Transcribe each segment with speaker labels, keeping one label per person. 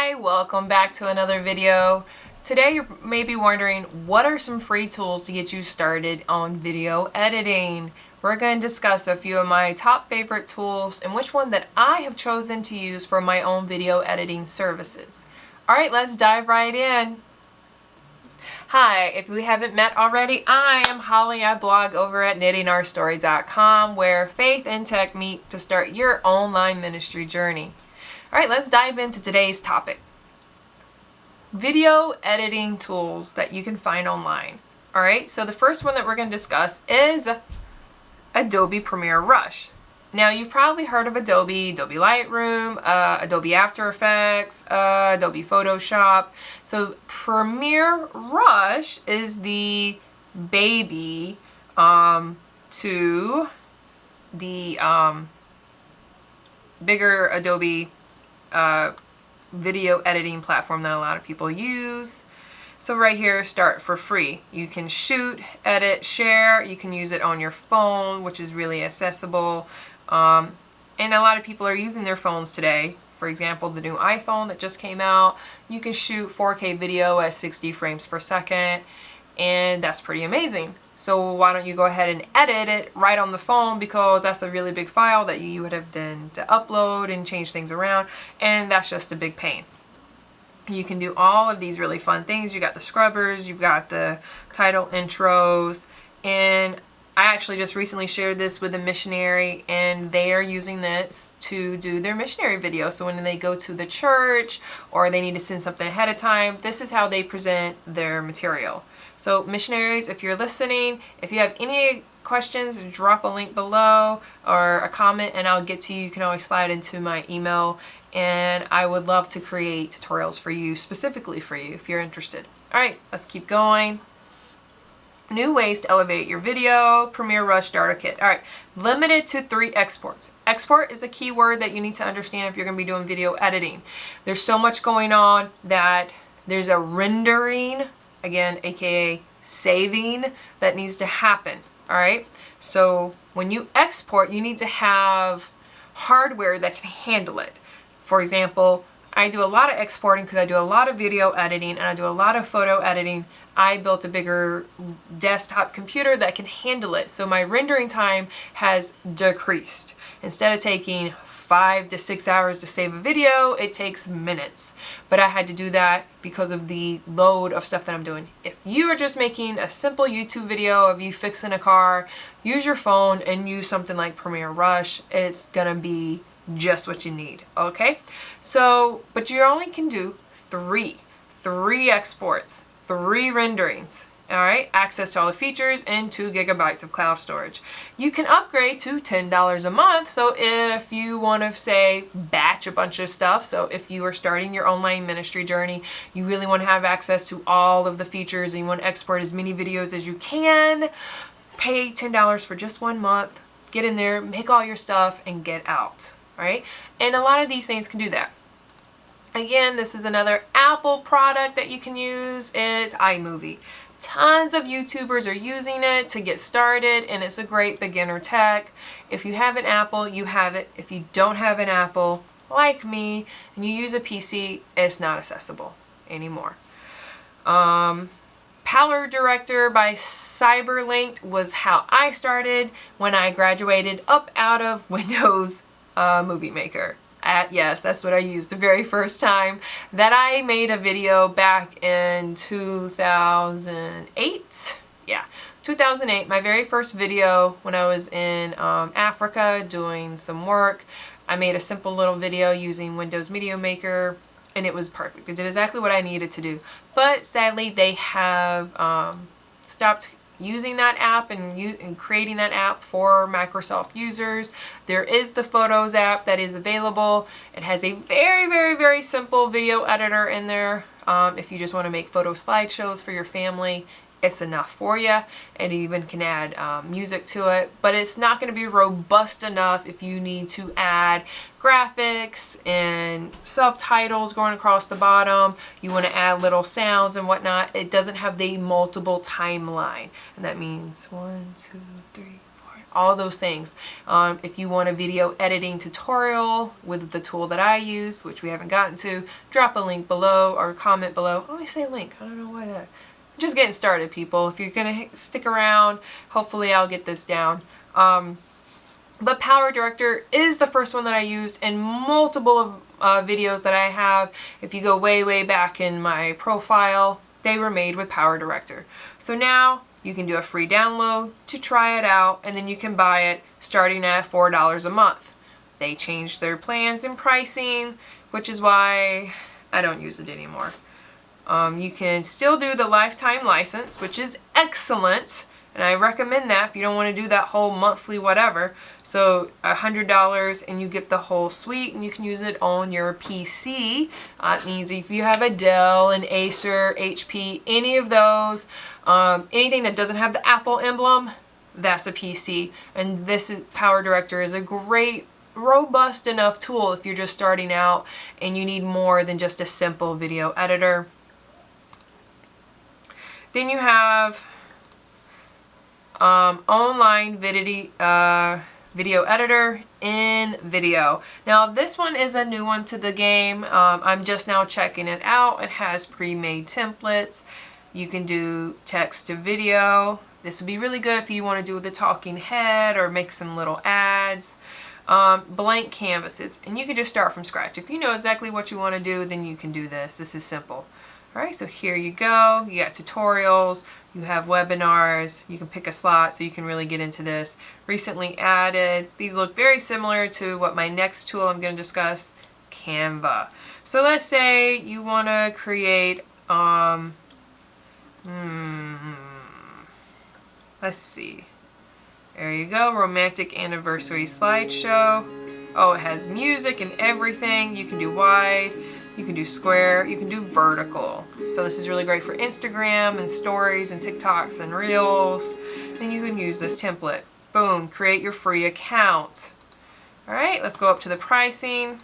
Speaker 1: Hi, welcome back to another video. Today you may be wondering, what are some free tools to get you started on video editing? We're going to discuss a few of my top favorite tools and which one that I have chosen to use for my own video editing services. Alright, let's dive right in. Hi, if we haven't met already, I am Holly. I blog over at knittingourstory.com where faith and tech meet to start your online ministry journey. Alright, let's dive into today's topic. Video editing tools that you can find online. Alright, so the first one that we're going to discuss is Adobe Premiere Rush. Now, you've probably heard of Adobe Lightroom, Adobe After Effects, Adobe Photoshop. So Premiere Rush is the baby to the bigger Adobe video editing platform that a lot of people use. So right here, start for free. You can shoot, edit, share. You can use it on your phone, which is really accessible. And a lot of people are using their phones today. For example, the new iPhone that just came out, you can shoot 4K video at 60 frames per second, and that's pretty amazing. So why don't you go ahead and edit it right on the phone, because that's a really big file that you would have then to upload and change things around, and that's just a big pain. You can do all of these really fun things. You got the scrubbers, you've got the title intros, and I actually just recently shared this with a missionary, and they are using this to do their missionary video. So when they go to the church or they need to send something ahead of time, this is how they present their material. So missionaries, if you're listening, if you have any questions, drop a link below or a comment and I'll get to you. You can always slide into my email, and I would love to create tutorials for you, specifically for you, if you're interested. Alright, let's keep going. New ways to elevate your video, Premiere Rush Starter Kit. Alright, limited to 3 exports. Export is a key word that you need to understand if you're going to be doing video editing. There's so much going on that there's a rendering, again, aka saving, that needs to happen. Alright, so when you export, you need to have hardware that can handle it. For example, I do a lot of exporting because I do a lot of video editing and I do a lot of photo editing. I built a bigger desktop computer that can handle it, so my rendering time has decreased. Instead of taking 5 to 6 hours to save a video, it takes minutes. But I had to do that because of the load of stuff that I'm doing. If you are just making a simple YouTube video of you fixing a car, use your phone and use something like Premiere Rush. It's gonna be just what you need, okay? So, but you only can do three exports, 3 renderings. Alright, access to all the features and 2 gigabytes of cloud storage. You can upgrade to $10 a month, so if you want to, say, batch a bunch of stuff, so if you are starting your online ministry journey, you really want to have access to all of the features and you want to export as many videos as you can, pay $10 for just 1 month, get in there, make all your stuff, and get out. Alright, and a lot of these things can do that. Again, this is another Apple product that you can use, is iMovie. Tons of YouTubers are using it to get started, and it's a great beginner tech. If you have an Apple, you have it. If you don't have an Apple, like me, and you use a PC, it's not accessible anymore. PowerDirector by Cyberlink was how I started when I graduated up out of Windows Movie Maker. Yes, that's what I used the very first time that I made a video back in 2008. Yeah, 2008, my very first video when I was in Africa doing some work. I made a simple little video using Windows Media Maker, and it was perfect. It did exactly what I needed to do. But sadly, they have stopped using that app and creating that app for Microsoft users. There is the Photos app that is available. It has a very simple video editor in there. If you just want to make photo slideshows for your family, it's enough for you. It even can add music to it, but it's not going to be robust enough if you need to add graphics and subtitles going across the bottom. You want to add little sounds and whatnot. It doesn't have the multiple timeline, and that means 1, 2, 3, 4, all those things. If you want a video editing tutorial with the tool that I use, which we haven't gotten to, drop a link below or comment below. I always say link. I don't know why that. Just getting started, people. If you're gonna stick around, hopefully I'll get this down. But PowerDirector is the first one that I used in multiple videos that I have. If you go way back in my profile, they were made with PowerDirector. So now you can do a free download to try it out, and then you can buy it starting at $4 a month. They changed their plans and pricing, which is why I don't use it anymore. You can still do the lifetime license, which is excellent. And I recommend that if you don't want to do that whole monthly whatever. So $100 and you get the whole suite, and you can use it on your PC. It means if you have a Dell, an Acer, HP, any of those, anything that doesn't have the Apple emblem, that's a PC. And this PowerDirector is a great, robust enough tool if you're just starting out and you need more than just a simple video editor. Then you have online video editor in video. Now this one is a new one to the game. I'm just now checking it out. It has pre-made templates. You can do text to video. This would be really good if you want to do the talking head or make some little ads. Blank canvases, and you can just start from scratch. If you know exactly what you want to do, then you can do this. This is simple. Alright, so here you go. You got tutorials, you have webinars, you can pick a slot so you can really get into this. Recently added. These look very similar to what my next tool I'm going to discuss, Canva. So let's say you want to create, let's see. There you go, romantic anniversary slideshow. Oh, it has music and everything. You can do wide. You can do square, you can do vertical. So this is really great for Instagram and stories and TikToks and Reels. Then you can use this template. Boom, create your free account. All right, let's go up to the pricing.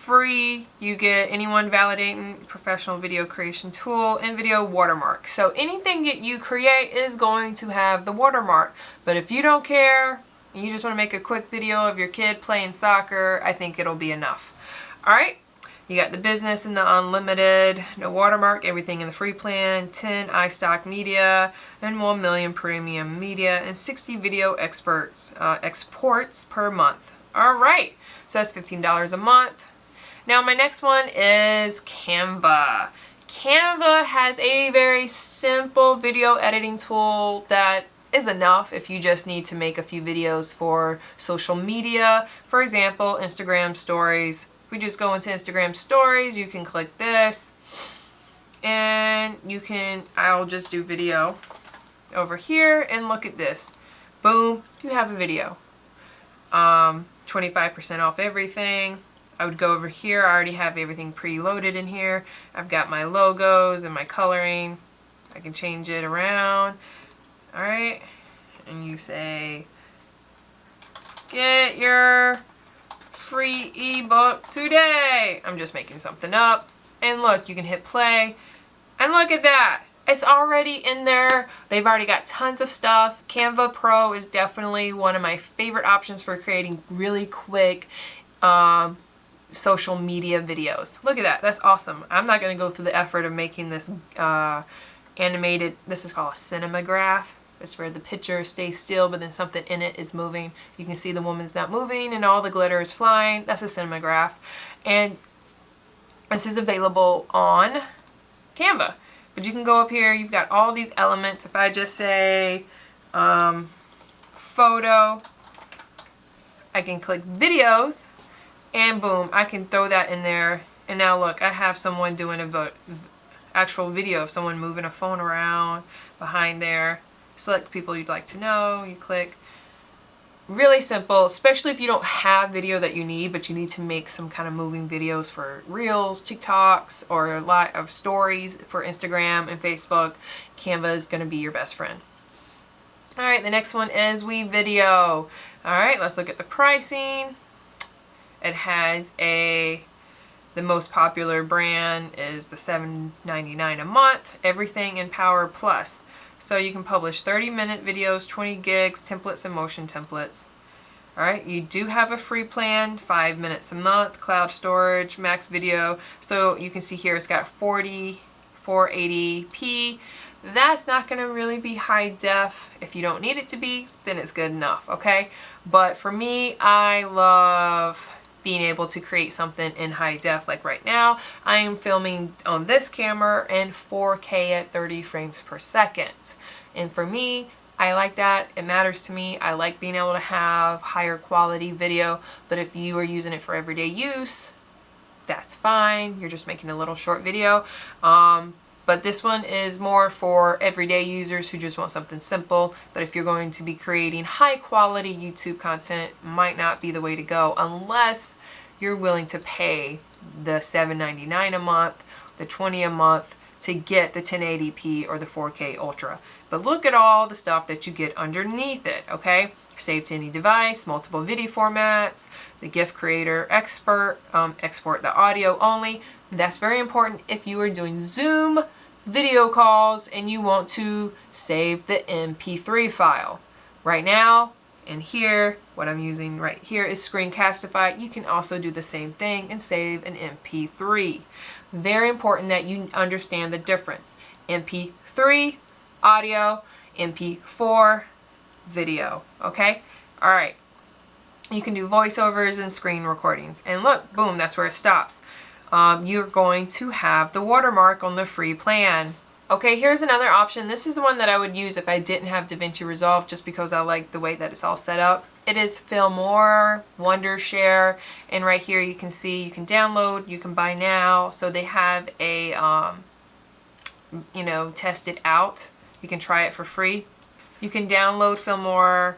Speaker 1: Free, you get anyone validating professional video creation tool and video watermark. So anything that you create is going to have the watermark. But if you don't care, and you just want to make a quick video of your kid playing soccer, I think it'll be enough. Alright, you got the business and the unlimited, no watermark, everything in the free plan, 10 iStock media, and 1 million premium media, and 60 video exports per month. Alright, so that's $15 a month. Now my next one is Canva. Canva has a very simple video editing tool that is enough if you just need to make a few videos for social media. For example, Instagram stories. If we just go into Instagram stories, you can click this and you can, I'll just do video over here and look at this. Boom, you have a video. 25% off everything. I would go over here. I already have everything preloaded in here. I've got my logos and my coloring. I can change it around. Alright, and you say, get your free ebook today. I'm just making something up. And look, you can hit play. And look at that. It's already in there. They've already got tons of stuff. Canva Pro is definitely one of my favorite options for creating really quick social media videos. Look at that. That's awesome. I'm not going to go through the effort of making this animated. This is called a cinematograph. It's where the picture stays still, but then something in it is moving. You can see the woman's not moving and all the glitter is flying. That's a cinematograph. And this is available on Canva. But you can go up here, you've got all these elements. If I just say photo, I can click videos, and boom, I can throw that in there. And now look, I have someone doing a actual video of someone moving a phone around behind there. Select people you'd like to know, you click. Really simple, especially if you don't have video that you need, but you need to make some kind of moving videos for Reels, TikToks, or a lot of stories for Instagram and Facebook. Canva is going to be your best friend. Alright, the next one is WeVideo. Alright, let's look at the pricing. It has the most popular brand is the $7.99 a month, everything in Power Plus. So you can publish 30-minute videos, 20 gigs, templates, and motion templates. Alright, you do have a free plan, 5 minutes a month, cloud storage, max video. So you can see here it's got 480p. That's not going to really be high def. If you don't need it to be, then it's good enough, okay? But for me, I love being able to create something in high def. Like right now, I am filming on this camera in 4K at 30 frames per second. And for me, I like that. It matters to me. I like being able to have higher quality video. But if you are using it for everyday use, that's fine. You're just making a little short video. But this one is more for everyday users who just want something simple. But if you're going to be creating high quality YouTube content, might not be the way to go unless you're willing to pay the $7.99 a month, the $20 a month to get the 1080p or the 4K Ultra. But look at all the stuff that you get underneath it, okay? Save to any device, multiple video formats, the GIF creator export the audio only. That's very important if you are doing Zoom video calls and you want to save the MP3 file. Right now, and here, what I'm using right here is Screencastify. You can also do the same thing and save an MP3. Very important that you understand the difference. MP3, audio, MP4, video, okay? All right. You can do voiceovers and screen recordings. And look, boom, that's where it stops. You're going to have the watermark on the free plan. Okay, here's another option. This is the one that I would use if I didn't have DaVinci Resolve, just because I like the way that it's all set up. It is Filmora, WonderShare, and right here you can see you can download, you can buy now. So they have a, test it out. You can try it for free. You can download Filmora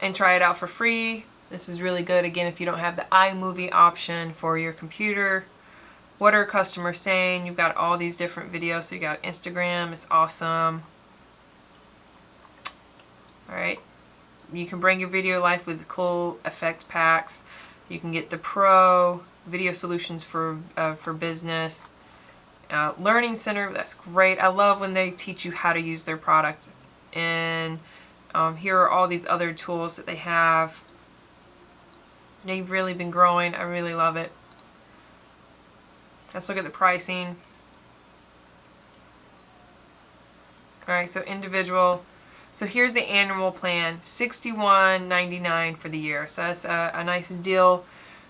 Speaker 1: and try it out for free. This is really good, again, if you don't have the iMovie option for your computer. What are customers saying? You've got all these different videos. So you got Instagram, it's awesome. Alright, you can bring your video life with cool effect packs. You can get the Pro, video solutions for business. Learning Center, that's great. I love when they teach you how to use their product. And here are all these other tools that they have. They've really been growing. I really love it. Let's look at the pricing. Alright, so individual. So here's the annual plan, $61.99 for the year. So that's a nice deal.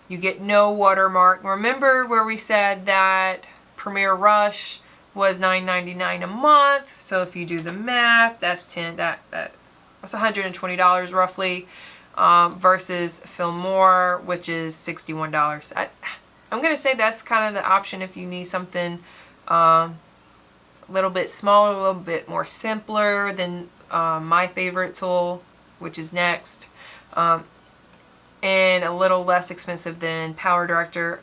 Speaker 1: You get no watermark. Remember where we said that Premiere Rush was $9.99 a month. So if you do the math, that's that's $120 roughly. Versus Filmora, which is $61. I'm going to say that's kind of the option if you need something a little bit smaller, a little bit more simpler than my favorite tool, which is Next, and a little less expensive than PowerDirector.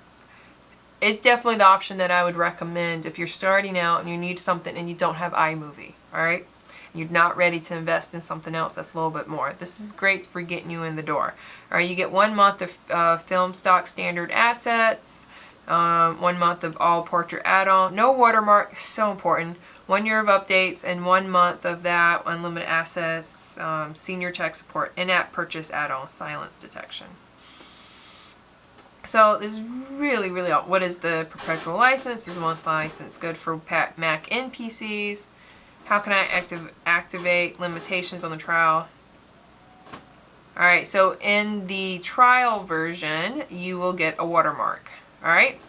Speaker 1: It's definitely the option that I would recommend if you're starting out and you need something and you don't have iMovie, alright? You're not ready to invest in something else that's a little bit more. This is great for getting you in the door. Alright, you get 1 month of film stock standard assets, 1 month of all portrait add-on, no watermark, so important, 1 year of updates, and 1 month of that, unlimited assets, senior tech support, in-app purchase add-on, silence detection. So this is really, really, what is the perpetual license? This is one license, good for Mac and PCs. How can I activate limitations on the trial? Alright, so in the trial version, you will get a watermark. Alright?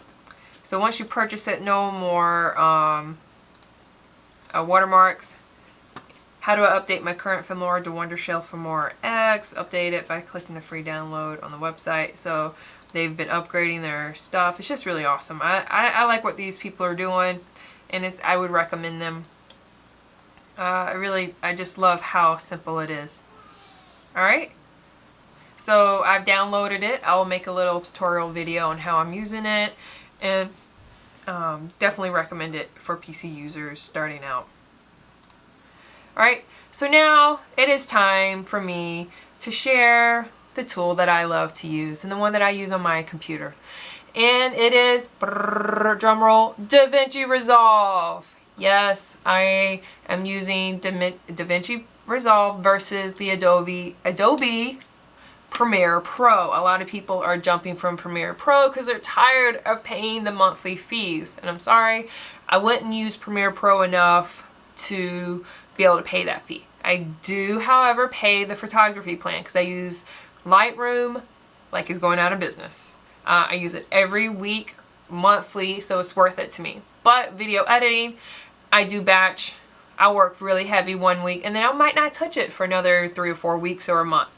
Speaker 1: So once you purchase it, no more watermarks. How do I update my current Filmora to WonderShare Filmora X? Update it by clicking the free download on the website. So they've been upgrading their stuff. It's just really awesome. I like what these people are doing, and I would recommend them. I just love how simple it is. Alright, so I've downloaded it. I'll make a little tutorial video on how I'm using it, and definitely recommend it for PC users starting out. Alright, so now it is time for me to share the tool that I love to use and the one that I use on my computer. And it is, drumroll, DaVinci Resolve. Yes, I am using DaVinci Resolve versus the Adobe Premiere Pro. A lot of people are jumping from Premiere Pro because they're tired of paying the monthly fees. And I'm sorry, I wouldn't use Premiere Pro enough to be able to pay that fee. I do, however, pay the photography plan because I use Lightroom like it's going out of business. I use it every week, monthly, so it's worth it to me. But video editing, I do batch. I work really heavy one week and then I might not touch it for another 3 or 4 weeks or a month.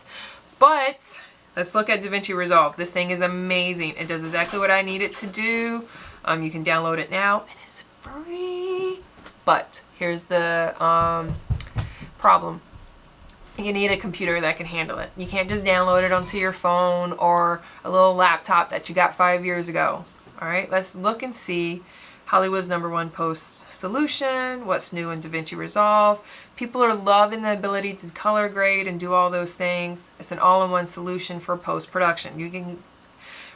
Speaker 1: But let's look at DaVinci Resolve. This thing is amazing. It does exactly what I need it to do. You can download it now and it's free. But here's the problem. You need a computer that can handle it. You can't just download it onto your phone or a little laptop that you got 5 years ago. All right, let's look and see Hollywood's #1 post solution, what's new in DaVinci Resolve. People are loving the ability to color grade and do all those things. It's an all-in-one solution for post-production. You can,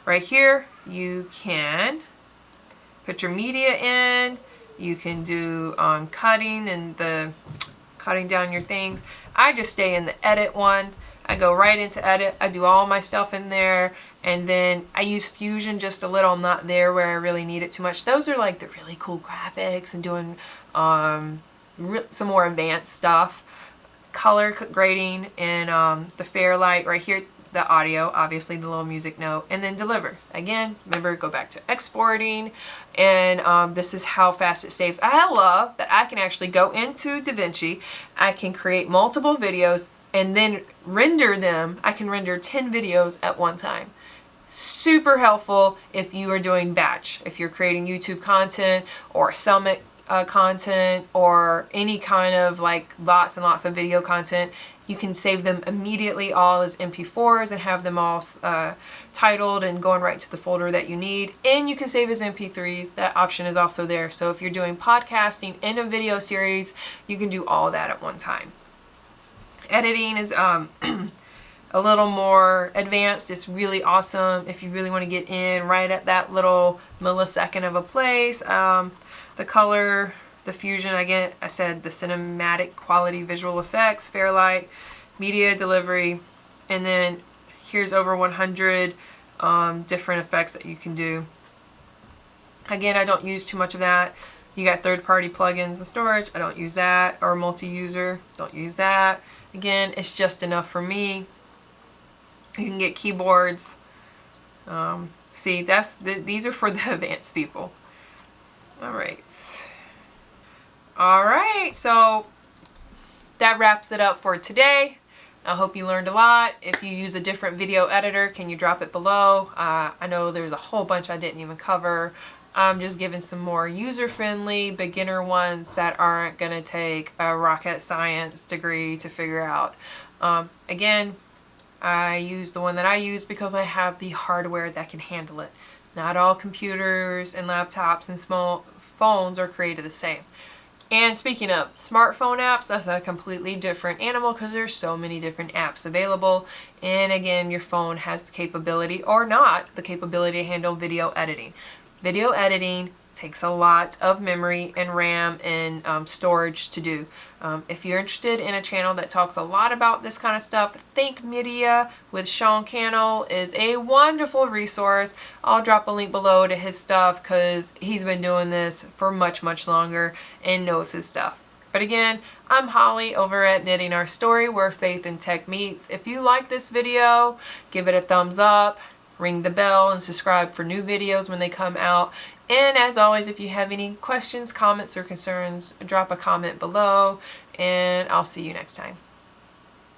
Speaker 1: right here, you can put your media in. You can do cutting and cutting down your things. I just stay in the edit one. I go right into edit. I do all my stuff in there. And then I use Fusion just a little. I'm not there where I really need it too much. Those are like the really cool graphics and doing some more advanced stuff. Color grading and the Fairlight right here. The audio, obviously the little music note, and then deliver. Again, remember, go back to exporting, and this is how fast it saves. I love that I can actually go into DaVinci, I can create multiple videos, and then render them. I can render 10 videos at one time. Super helpful if you are doing batch, if you're creating YouTube content or Summit content or any kind of like lots and lots of video content. You can save them immediately all as MP4s and have them all titled and going right to the folder that you need. And you can save as MP3s. That option is also there. So if you're doing podcasting in a video series, you can do all that at one time. Editing is a little more advanced. It's really awesome if you really want to get in right at that little millisecond of a place. The color, the fusion, again, I said the cinematic quality visual effects, Fairlight, media delivery, and then here's over 100 different effects that you can do. Again, I don't use too much of that. You got third-party plugins and storage. I don't use that. Or multi-user. Don't use that. Again, it's just enough for me. You can get keyboards. See, these are for the advanced people. Alright, so that wraps it up for today. I hope you learned a lot. If you use a different video editor, can you drop it below? I know there's a whole bunch I didn't even cover. I'm just giving some more user-friendly, beginner ones that aren't going to take a rocket science degree to figure out. Again, I use the one that I use because I have the hardware that can handle it. Not all computers and laptops and small phones are created the same. And speaking of smartphone apps, that's a completely different animal because there's so many different apps available. And again, your phone has the capability or not the capability to handle video editing. Video editing takes a lot of memory and RAM and storage to do. If you're interested in a channel that talks a lot about this kind of stuff, Think Media with Sean Cannell is a wonderful resource. I'll drop a link below to his stuff because he's been doing this for much, much longer and knows his stuff. But again, I'm Holly over at Knitting Our Story, where faith and tech meets. If you like this video, give it a thumbs up, ring the bell, and subscribe for new videos when they come out. And as always, if you have any questions, comments, or concerns, drop a comment below, and I'll see you next time.